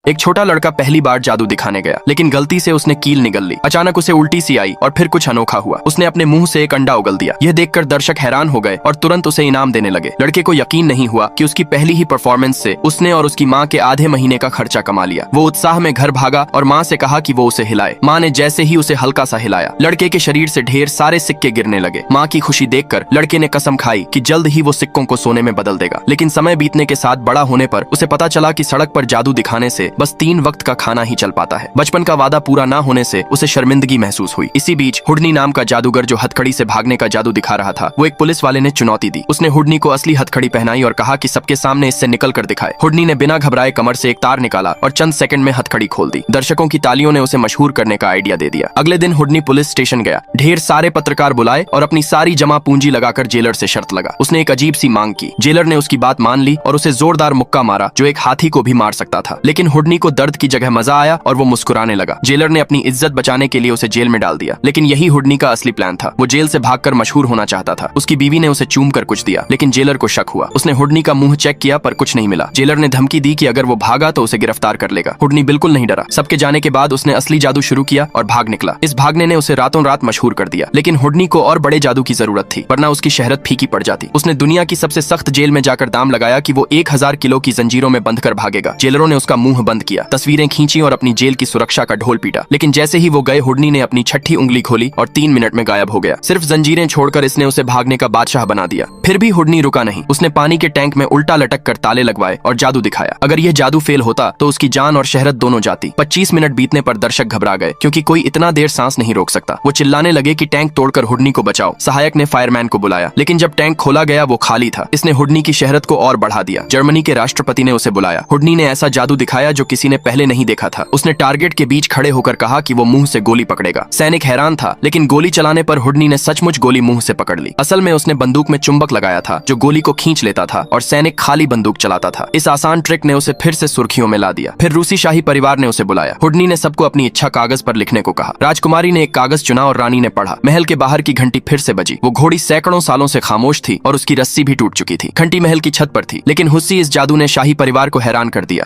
एक छोटा लड़का पहली बार जादू दिखाने गया, लेकिन गलती से उसने कील निगल ली। अचानक उसे उल्टी सी आई और फिर कुछ अनोखा हुआ। उसने अपने मुंह से एक अंडा उगल दिया। यह देखकर दर्शक हैरान हो गए और तुरंत उसे इनाम देने लगे। लड़के को यकीन नहीं हुआ कि उसकी पहली ही परफॉर्मेंस से उसने और उसकी माँ के आधे महीने का खर्चा कमा लिया। वो उत्साह में घर भागा और माँ से कहा कि वो उसे हिलाए। माँ ने जैसे ही उसे हल्का सा हिलाया, लड़के के शरीर से ढेर सारे सिक्के गिरने लगे। माँ की खुशी देखकर लड़के ने कसम खाई कि जल्द ही वो सिक्कों को सोने में बदल देगा। लेकिन समय बीतने के साथ बड़ा होने पर उसे पता चला कि सड़क पर जादू दिखाने से बस 3 वक्त का खाना ही चल पाता है। बचपन का वादा पूरा ना होने से उसे शर्मिंदगी महसूस हुई। इसी बीच हुडनी नाम का जादूगर, जो हथकड़ी से भागने का जादू दिखा रहा था, वो एक पुलिस वाले ने चुनौती दी। उसने हुडनी को असली हथकड़ी पहनाई और कहा कि सबके सामने इससे निकल कर दिखाए। हुडनी ने बिना घबराए कमर से एक तार निकाला और चंद सेकंड में हथकड़ी खोल दी। दर्शकों की तालियों ने उसे मशहूर करने का आइडिया दे दिया। अगले दिन हुडनी पुलिस स्टेशन गया, ढेर सारे पत्रकार बुलाए और अपनी सारी जमा पूंजी लगाकर जेलर से शर्त लगा। उसने एक अजीब सी मांग की। जेलर ने उसकी बात मान ली और उसे जोरदार मुक्का मारा, जो एक हाथी को भी मार सकता था। लेकिन हुडनी को दर्द की जगह मजा आया और वो मुस्कुराने लगा। जेलर ने अपनी इज्जत बचाने के लिए उसे जेल में डाल दिया। लेकिन यही हुडनी का असली प्लान था। वो जेल से भागकर मशहूर होना चाहता था। उसकी बीवी ने उसे चूम कर कुछ दिया, लेकिन जेलर को शक हुआ। उसने हुडनी का मुंह चेक किया पर कुछ नहीं मिला। जेलर ने धमकी दी कि अगर वो भागा तो उसे गिरफ्तार कर लेगा। हुडनी बिल्कुल नहीं डरा। सबके जाने के बाद उसने असली जादू शुरू किया और भाग निकला। इस भागने ने उसे रातों रात मशहूर कर दिया। लेकिन हुडनी को और बड़े जादू की जरूरत थी, वरना उसकी शहरत फीकी पड़ जाती। उसने दुनिया की सबसे सख्त जेल में जाकर दाम लगाया कि वो 1000 किलो की जंजीरों में बंधकर भागेगा। जेलरों ने उसका मुंह बंद किया, तस्वीरें खींची और अपनी जेल की सुरक्षा का ढोल पीटा। लेकिन जैसे ही वो गए, हुडनी ने अपनी छठी उंगली खोली और 3 मिनट में गायब हो गया। सिर्फ जंजीरें छोड़कर इसने उसे भागने का बादशाह बना दिया। फिर भी हुडनी रुका नहीं। उसने पानी के टैंक में उल्टा लटक कर ताले लगवाए और जादू दिखाया। अगर यह जादू फेल होता तो उसकी जान और शहरत दोनों जाती। 25 मिनट बीतने पर दर्शक घबरा गए, क्योंकि कोई इतना देर सांस नहीं रोक सकता। वो चिल्लाने लगे कि टैंक तोड़कर हुडनी को बचाओ। सहायक ने फायरमैन को बुलाया, लेकिन जब टैंक खोला गया वो खाली था। इसने हुडनी की शहरत को और बढ़ा दिया। जर्मनी के राष्ट्रपति ने उसे बुलाया। हुडनी ने ऐसा जादू दिखाया जो किसी ने पहले नहीं देखा था। उसने टारगेट के बीच खड़े होकर कहा कि वो मुंह से गोली पकड़ेगा। सैनिक हैरान था, लेकिन गोली चलाने पर हुडनी ने सचमुच गोली मुंह से पकड़ ली। असल में उसने बंदूक में चुंबक लगाया था जो गोली को खींच लेता था और सैनिक खाली बंदूक चलाता था। इस आसान ट्रिक ने उसे फिर से सुर्खियों में ला दिया। फिर रूसी शाही परिवार ने उसे बुलाया। हुडनी ने सबको अपनी इच्छा कागज पर लिखने को कहा। राजकुमारी ने एक कागज चुना और रानी ने पढ़ा। महल के बाहर की घंटी फिर से बजी। वो घोड़ी सैकड़ों सालों से खामोश थी और उसकी रस्सी भी टूट चुकी थी। घंटी महल की छत पर थी, लेकिन हुस्सी इस जादू ने शाही परिवार को हैरान कर दिया।